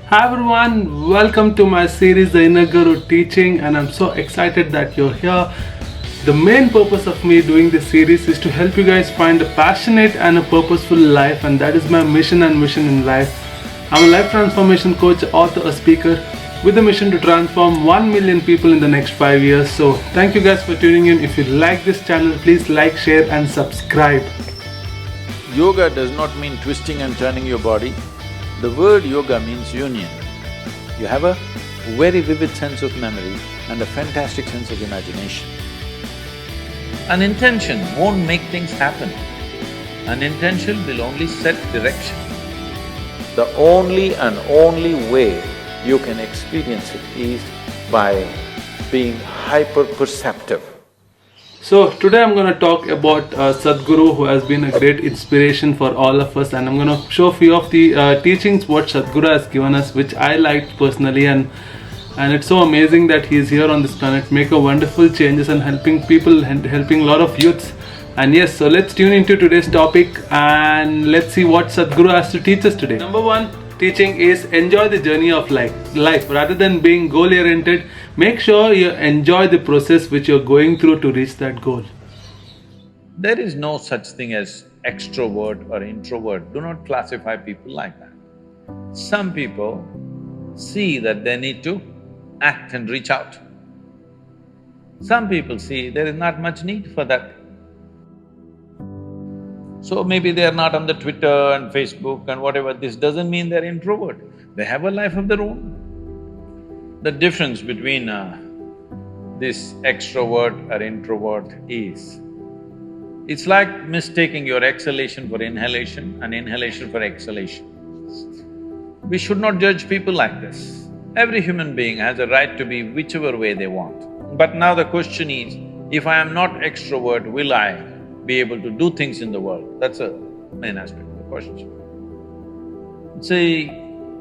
Hi everyone, welcome to my series The Inner Guru Teaching, and I'm so excited that you're here. The main purpose of me doing this series is to help you guys find a passionate and a purposeful life, and that is my mission and mission in life. I'm a life transformation coach, author, a speaker with a mission to transform 1 million people in the next 5 years. So thank you guys for tuning in. If you like this channel, please like, share and subscribe. Yoga does not mean twisting and turning your body. The word yoga means union. You have a very vivid sense of memory and a fantastic sense of imagination. An intention won't make things happen. An intention will only set direction. The only and only way you can experience it is by being hyper-perceptive. So today I'm going to talk about Sadhguru, who has been a great inspiration for all of us, and I'm going to show a few of the teachings what Sadhguru has given us, which I liked personally, and it's so amazing that he is here on this planet, make a wonderful changes and helping people and helping a lot of youths. And yes, so let's tune into today's topic and let's see what Sadhguru has to teach us today. Number one teaching is enjoy the journey of life. Rather than being goal oriented, make sure you enjoy the process which you're going through to reach that goal. There is no such thing as extrovert or introvert. Do not classify people like that. Some people see that they need to act and reach out. Some people see there is not much need for that. So maybe they are not on the Twitter and Facebook and whatever. This doesn't mean they're introvert. They have a life of their own. The difference between this extrovert or introvert is, it's like mistaking your exhalation for inhalation and inhalation for exhalation. We should not judge people like this. Every human being has a right to be whichever way they want. But now the question is, if I am not extrovert, will I be able to do things in the world? That's a main aspect of the question. See,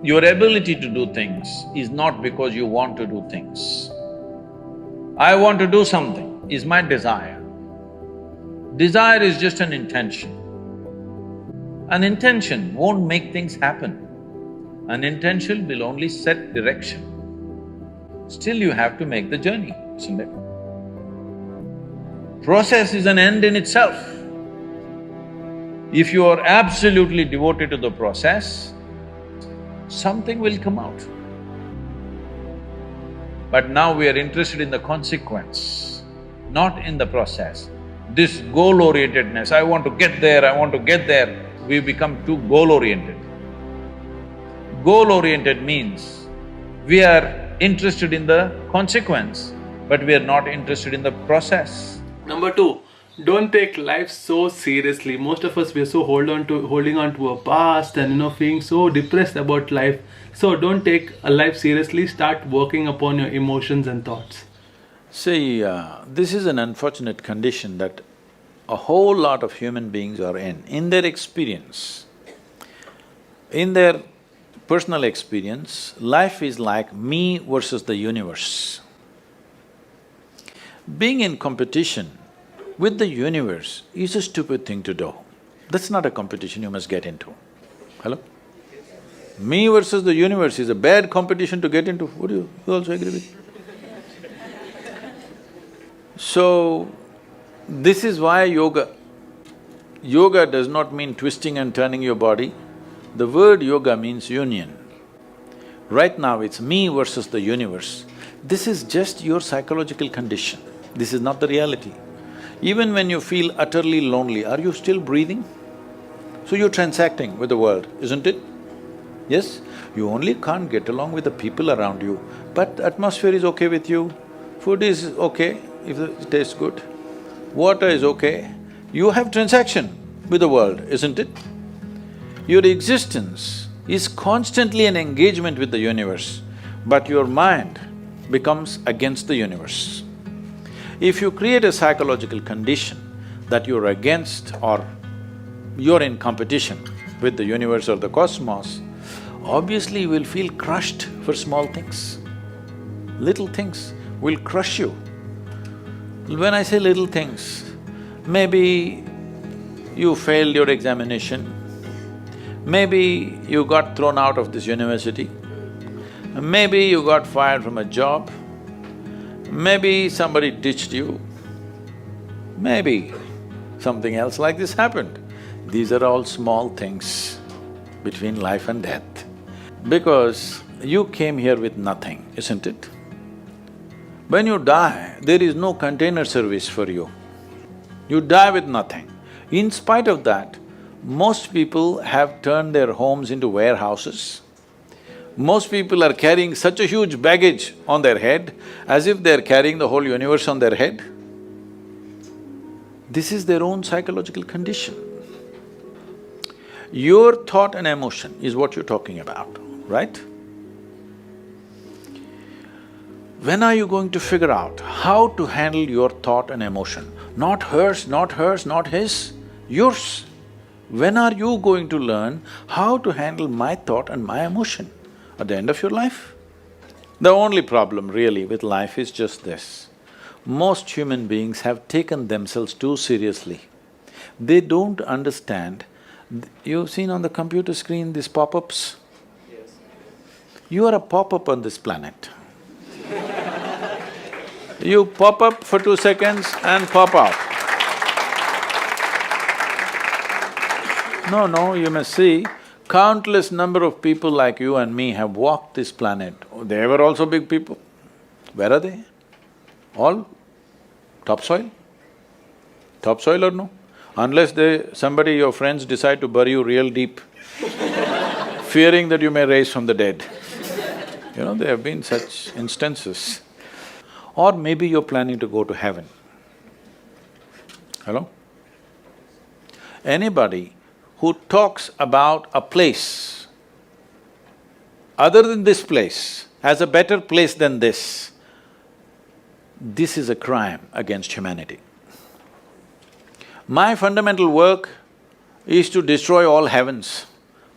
your ability to do things is not because you want to do things. I want to do something is my desire. Desire is just an intention. An intention won't make things happen. An intention will only set direction. Still you have to make the journey, isn't it? Process is an end in itself. If you are absolutely devoted to the process, something will come out. But now we are interested in the consequence, not in the process. This goal-orientedness, I want to get there, we become too goal-oriented. Goal-oriented means we are interested in the consequence, but we are not interested in the process. Number two, don't take life so seriously. Most of us, we are so holding on to our past and feeling so depressed about life. So don't take a life seriously, start working upon your emotions and thoughts. See, this is an unfortunate condition that a whole lot of human beings are in. In their experience, in their personal experience, life is like me versus the universe. Being in competition with the universe is a stupid thing to do. That's not a competition you must get into. Hello? Me versus the universe is a bad competition to get into. Would you also agree with me? So, this is why yoga does not mean twisting and turning your body. The word yoga means union. Right now it's me versus the universe. This is just your psychological condition. This is not the reality. Even when you feel utterly lonely, are you still breathing? So you're transacting with the world, isn't it? Yes? You only can't get along with the people around you, but atmosphere is okay with you, food is okay if it tastes good, water is okay. You have transaction with the world, isn't it? Your existence is constantly an engagement with the universe, but your mind becomes against the universe. If you create a psychological condition that you're against or you're in competition with the universe or the cosmos, obviously you will feel crushed for small things. Little things will crush you. When I say little things, maybe you failed your examination, maybe you got thrown out of this university, Maybe you got fired from a job, maybe somebody ditched you, maybe something else like this happened. These are all small things between life and death. Because you came here with nothing, isn't it? When you die, there is no container service for you. You die with nothing. In spite of that, most people have turned their homes into warehouses. Most people are carrying such a huge baggage on their head, as if they're carrying the whole universe on their head. This is their own psychological condition. Your thought and emotion is what you're talking about, right? When are you going to figure out how to handle your thought and emotion? Not hers, not hers, not his, yours. When are you going to learn how to handle my thought and my emotion? At the end of your life? The only problem really with life is just this. Most human beings have taken themselves too seriously. They don't understand. You've seen on the computer screen these pop-ups? Yes. You are a pop-up on this planet. You pop up for 2 seconds and pop out. No, you must see, countless number of people like you and me have walked this planet. They were also big people. Where are they? All topsoil? Topsoil or no? Unless your friends decide to bury you real deep, fearing that you may rise from the dead. You know, there have been such instances. Or maybe you're planning to go to heaven. Hello? Anybody who talks about a place other than this place, as a better place than this is a crime against humanity. My fundamental work is to destroy all heavens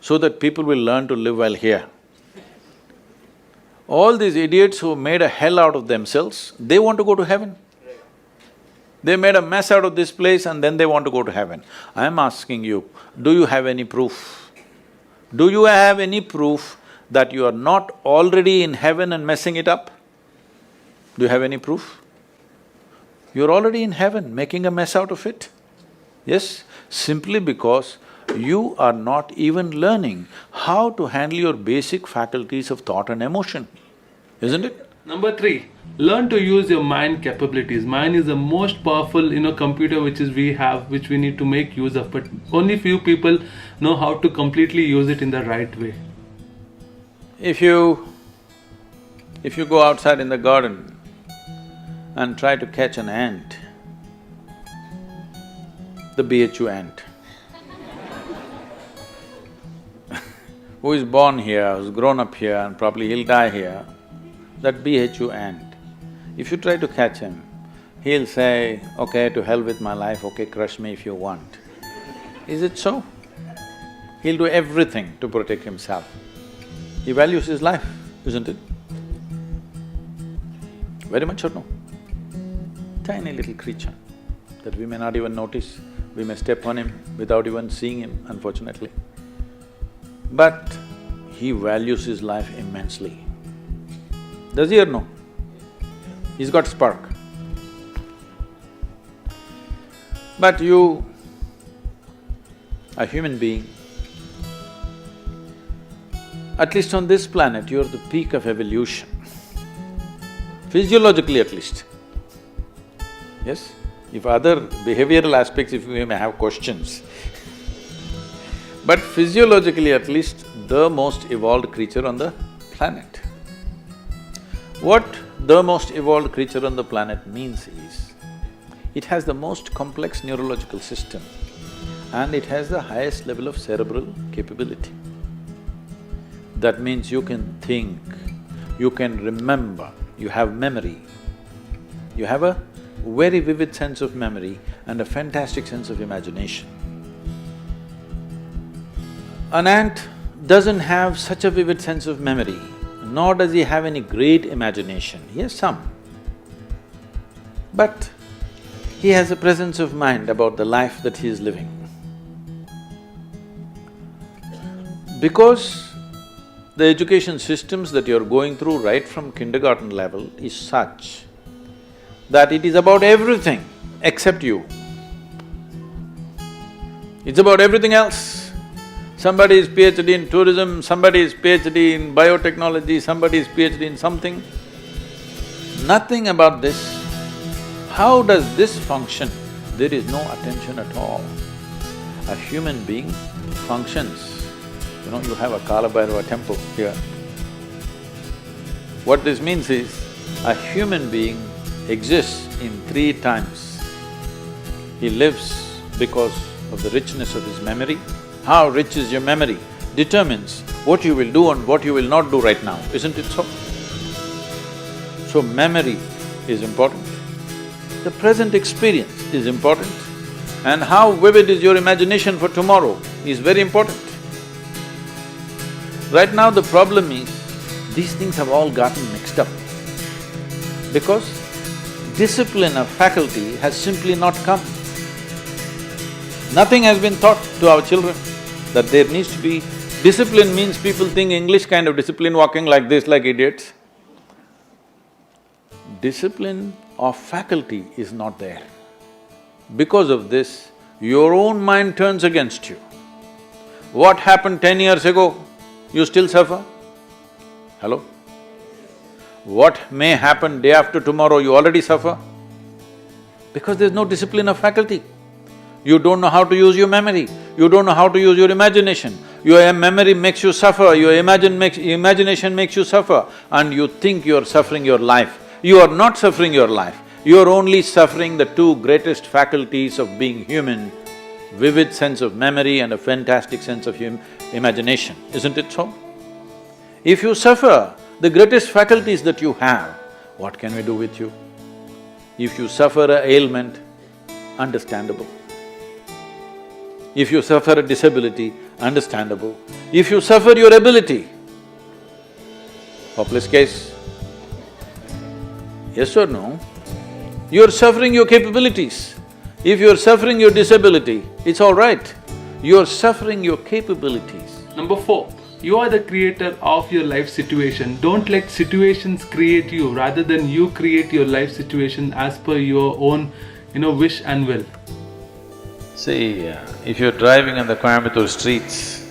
so that people will learn to live well here. All these idiots who made a hell out of themselves, they want to go to heaven. They made a mess out of this place and then they want to go to heaven. I am asking you, do you have any proof? Do you have any proof that you are not already in heaven and messing it up? Do you have any proof? You're already in heaven, making a mess out of it. Yes, simply because you are not even learning how to handle your basic faculties of thought and emotion, isn't it? Number 3, learn to use your mind capabilities. Mind is the most powerful, computer which we have, which we need to make use of, but only few people know how to completely use it in the right way. If you go outside in the garden and try to catch an ant, the BHU ant, who is born here, who's grown up here and probably he'll die here, that BHU ant, if you try to catch him, he'll say, okay, to hell with my life, okay, crush me if you want. Is it so? He'll do everything to protect himself. He values his life, isn't it? Very much or no? Tiny little creature that we may not even notice, we may step on him without even seeing him, unfortunately. But he values his life immensely. Does he or no? He's got spark. But you, a human being, at least on this planet, you're the peak of evolution, physiologically at least. Yes? If other behavioral aspects, if we may have questions, but physiologically at least, the most evolved creature on the planet. What the most evolved creature on the planet means is, it has the most complex neurological system and it has the highest level of cerebral capability. That means you can think, you can remember, you have memory. You have a very vivid sense of memory and a fantastic sense of imagination. An ant doesn't have such a vivid sense of memory, nor does he have any great imagination. He has some. But he has a presence of mind about the life that he is living. Because The education systems that you're going through right from kindergarten level is such that it is about everything except you. It's about everything else. Somebody is PhD in tourism, somebody is PhD in biotechnology, somebody is PhD in something. Nothing about this. How does this function? There is no attention at all. A human being functions. You know, you have a Kalabhairava temple here. What this means is, a human being exists in three times. He lives because of the richness of his memory. How rich is your memory determines what you will do and what you will not do right now, isn't it so? So memory is important, the present experience is important, and how vivid is your imagination for tomorrow is very important. Right now the problem is, these things have all gotten mixed up because discipline of faculty has simply not come. Nothing has been taught to our children that there needs to be… Discipline means people think English kind of discipline, walking like this like idiots. Discipline of faculty is not there. Because of this, your own mind turns against you. What happened 10 years ago, you still suffer? Hello? What may happen day after tomorrow, you already suffer? Because there's no discipline of faculty. You don't know how to use your memory, you don't know how to use your imagination. Your memory makes you suffer, your imagination makes you suffer, and you think you're suffering your life. You are not suffering your life, you're only suffering the two greatest faculties of being human, vivid sense of memory and a fantastic sense of imagination, isn't it so? If you suffer the greatest faculties that you have, what can we do with you? If you suffer an ailment, understandable. If you suffer a disability, understandable. If you suffer your ability, hopeless case. Yes or no? You're suffering your capabilities. If you're suffering your disability, it's all right. You're suffering your capabilities. Number 4, you are the creator of your life situation. Don't let situations create you, rather than you create your life situation as per your own, wish and will. See, if you're driving on the Coimbatore streets,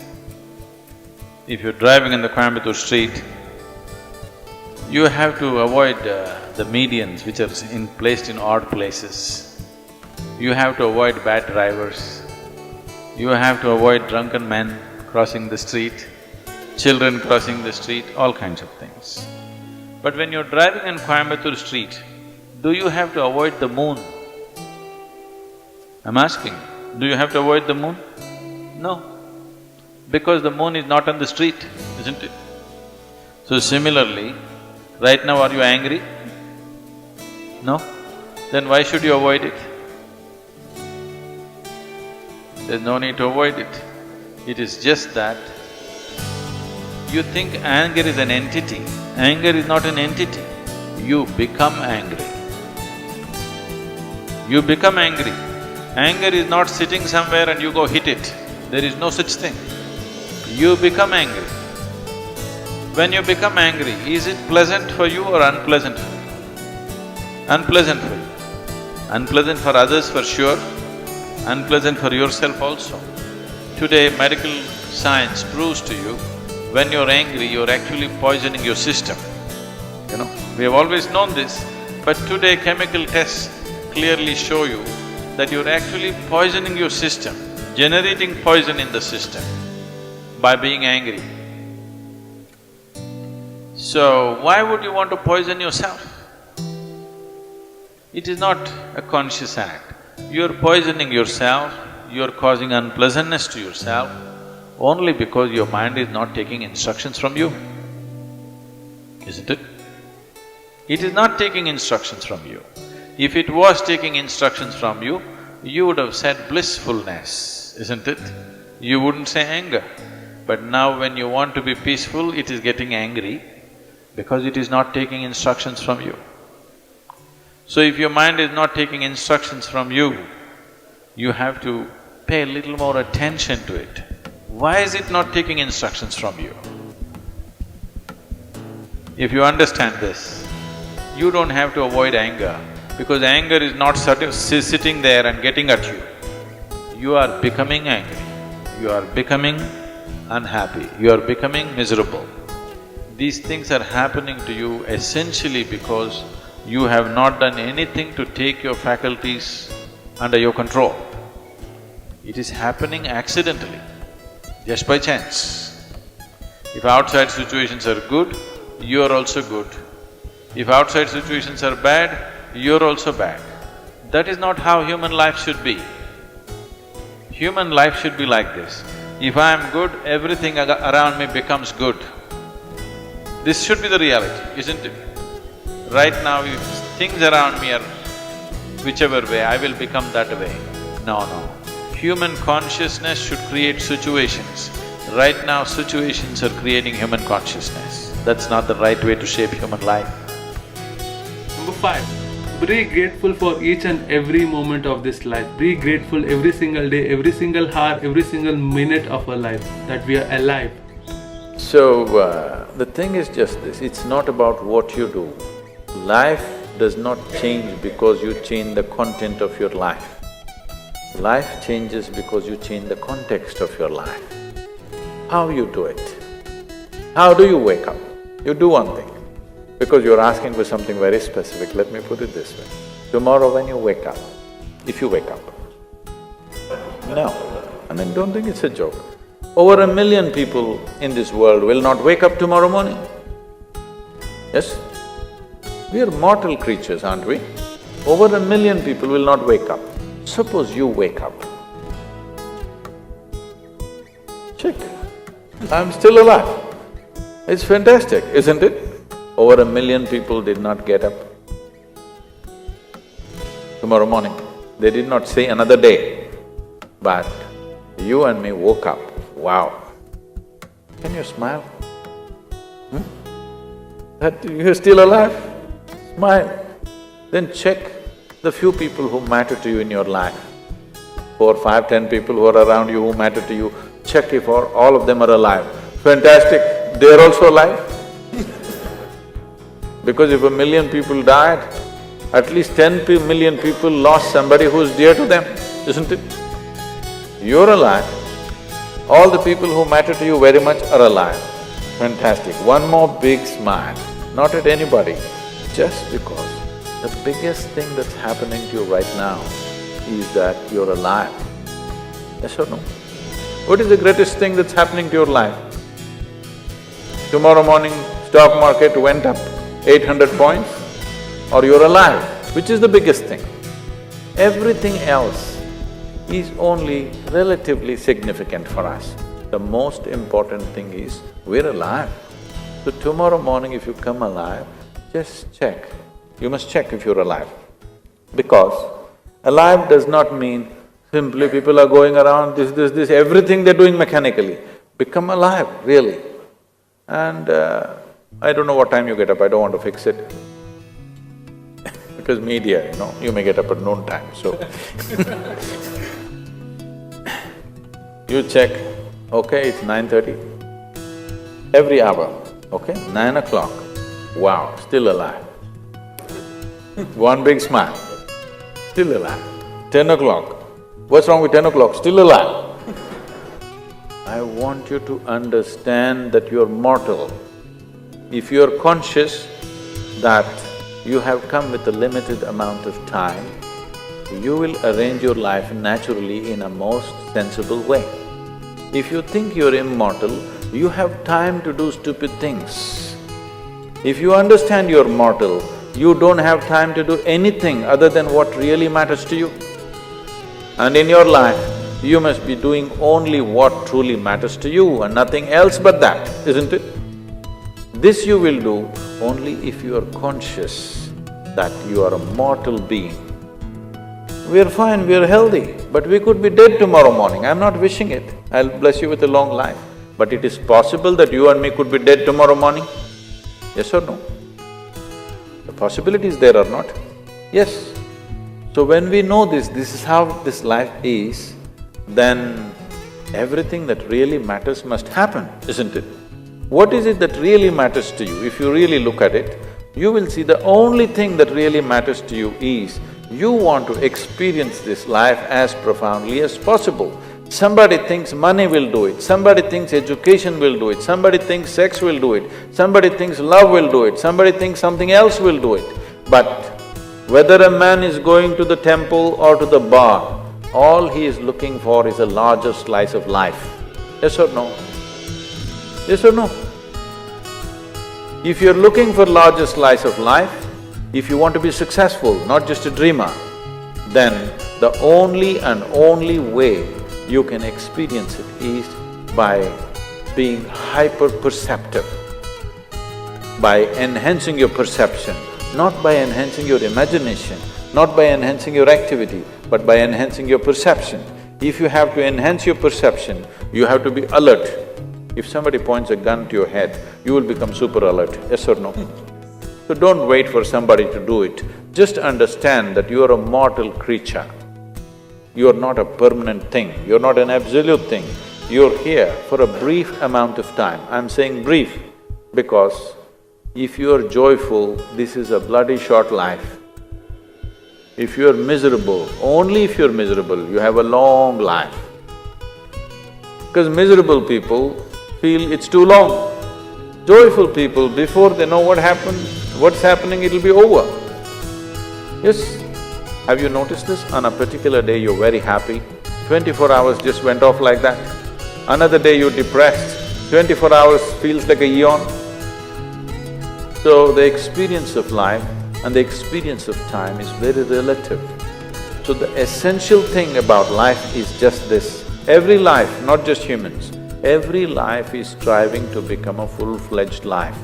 you have to avoid the medians which are placed in odd places. You have to avoid bad drivers. You have to avoid drunken men crossing the street, children crossing the street, all kinds of things. But when you're driving on Coimbatore street, do you have to avoid the moon? I'm asking, do you have to avoid the moon? No, because the moon is not on the street, isn't it? So similarly, right now are you angry? No? Then why should you avoid it? There's no need to avoid it. It is just that you think anger is an entity. Anger is not an entity. You become angry. You become angry. Anger is not sitting somewhere and you go hit it. There is no such thing. You become angry. When you become angry, is it pleasant for you or unpleasant for you? Unpleasant for you. Unpleasant for others for sure, unpleasant for yourself also. Today, medical science proves to you, when you're angry, you're actually poisoning your system. We have always known this, but today chemical tests clearly show you that you're actually poisoning your system, generating poison in the system by being angry. So, why would you want to poison yourself? It is not a conscious act. You're poisoning yourself, you're causing unpleasantness to yourself only because your mind is not taking instructions from you, isn't it? It is not taking instructions from you. If it was taking instructions from you, you would have said blissfulness, isn't it? You wouldn't say anger. But now when you want to be peaceful, it is getting angry because it is not taking instructions from you. So if your mind is not taking instructions from you, you have to pay a little more attention to it. Why is it not taking instructions from you? If you understand this, you don't have to avoid anger, because anger is not sitting there and getting at you. You are becoming angry, you are becoming unhappy, you are becoming miserable. These things are happening to you essentially because you have not done anything to take your faculties under your control. It is happening accidentally, just by chance. If outside situations are good, you are also good. If outside situations are bad, you're also bad. That is not how human life should be. Human life should be like this. If I am good, everything around me becomes good. This should be the reality, isn't it? Right now, if things around me are whichever way, I will become that way. No. Human consciousness should create situations. Right now, situations are creating human consciousness. That's not the right way to shape human life. Number 5, be grateful for each and every moment of this life. Be grateful every single day, every single hour, every single minute of our life, that we are alive. So, the thing is just this, it's not about what you do. Life does not change because you change the content of your life. Life changes because you change the context of your life. How you do it? How do you wake up? You do one thing, because you're asking for something very specific. Let me put it this way. Tomorrow when you wake up, if you wake up, no, don't think it's a joke. Over 1 million people in this world will not wake up tomorrow morning. Yes? We are mortal creatures, aren't we? Over 1 million people will not wake up. Suppose you wake up. Check. I'm still alive. It's fantastic, isn't it? Over 1 million people did not get up tomorrow morning. They did not say another day, but you and me woke up. Wow! Can you smile? That you're still alive? Smile. Then check the few people who matter to you in your life. 4, 5, 10 people who are around you who matter to you, check if all of them are alive. Fantastic, they're also alive. Because if 1 million people died, at least 10 million people lost somebody who's dear to them, isn't it? You're alive. All the people who matter to you very much are alive. Fantastic. One more big smile, not at anybody, just because the biggest thing that's happening to you right now is that you're alive. Yes or no? What is the greatest thing that's happening to your life? Tomorrow morning, stock market went up 800 points, or you're alive. Which is the biggest thing? Everything else is only relatively significant for us. The most important thing is we're alive. So tomorrow morning if you come alive, just check. You must check if you're alive. Because alive does not mean simply people are going around this, everything they're doing mechanically. Become alive, really. And I don't know what time you get up, I don't want to fix it. Because media, you may get up at noon time, so you check, okay, it's 9:30. Every hour, okay, 9 o'clock, wow, still alive. One big smile, still alive. 10 o'clock, what's wrong with 10 o'clock? Still alive. I want you to understand that you're mortal. If you're conscious that you have come with a limited amount of time, you will arrange your life naturally in a most sensible way. If you think you're immortal, you have time to do stupid things. If you understand you're mortal, you don't have time to do anything other than what really matters to you. And in your life, you must be doing only what truly matters to you and nothing else but that, isn't it? This you will do only if you are conscious that you are a mortal being. We're fine, we're healthy, but we could be dead tomorrow morning. I'm not wishing it. I'll bless you with a long life. But it is possible that you and me could be dead tomorrow morning. Yes or no? The possibility is there or not? Yes. So when we know this is how this life is, then everything that really matters must happen, isn't it? What is it that really matters to you? If you really look at it, you will see the only thing that really matters to you is you want to experience this life as profoundly as possible. Somebody thinks money will do it, somebody thinks education will do it, somebody thinks sex will do it, somebody thinks love will do it, somebody thinks something else will do it. But whether a man is going to the temple or to the bar, all he is looking for is a larger slice of life. Yes or no? Yes or no? If you're looking for larger slice of life, if you want to be successful, not just a dreamer, then the only and only way you can experience it is by being hyper-perceptive, by enhancing your perception, not by enhancing your imagination, not by enhancing your activity, but by enhancing your perception. If you have to enhance your perception, you have to be alert. If somebody points a gun to your head, you will become super alert, yes or no? So don't wait for somebody to do it. Just understand that you are a mortal creature. You are not a permanent thing, you're not an absolute thing. You're here for a brief amount of time. I'm saying brief because if you're joyful, this is a bloody short life. If you're miserable, only if you're miserable, you have a long life. Because miserable people feel it's too long. Joyful people, before they know what's happening, it'll be over. Yes, have you noticed this? On a particular day you're very happy, 24 hours just went off like that. Another day you're depressed, 24 hours feels like a eon. So the experience of life and the experience of time is very relative. So the essential thing about life is just this. Every life, not just humans, every life is striving to become a full-fledged life,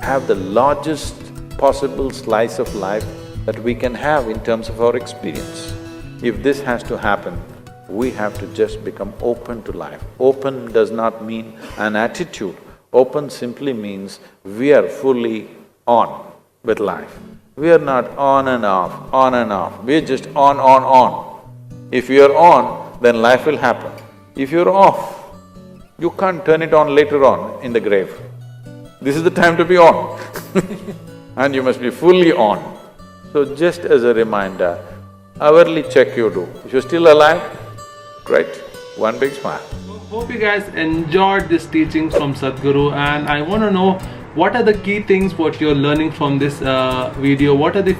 have the largest possible slice of life that we can have in terms of our experience. If this has to happen, we have to just become open to life. Open does not mean an attitude, open simply means we are fully on with life. We are not on and off, we're just on. If you're on, then life will happen. If you're off, you can't turn it on later on in the grave. This is the time to be on and you must be fully on. So just as a reminder, hourly check you do. If you're still alive, great, one big smile. Hope you guys enjoyed these teachings from Sadhguru, and I want to know what are the key things what you're learning from this video. What are the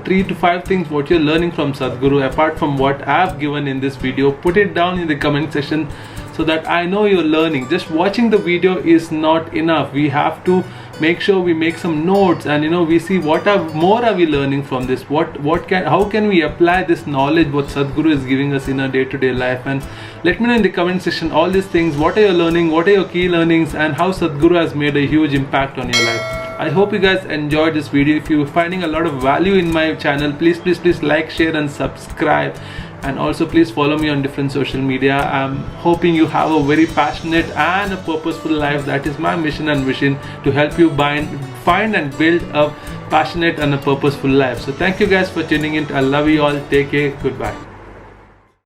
3 to 5 things what you're learning from Sadhguru apart from what I've given in this video. Put it down in the comment section so that I know you're learning. Just watching the video is not enough. We have to make sure we make some notes and we see what more are we learning from this, how can we apply this knowledge what Sadhguru is giving us in our day-to-day life. And let me know in the comment section all these things, what are you learning, what are your key learnings, and how Sadhguru has made a huge impact on your life. I hope you guys enjoyed this video. If you're finding a lot of value in my channel, please like, share and subscribe. And also please follow me on different social media. I'm hoping you have a very passionate and a purposeful life. That is my mission and vision, to help you find and build a passionate and a purposeful life. So thank you guys for tuning in. I love you all. Take care. Goodbye.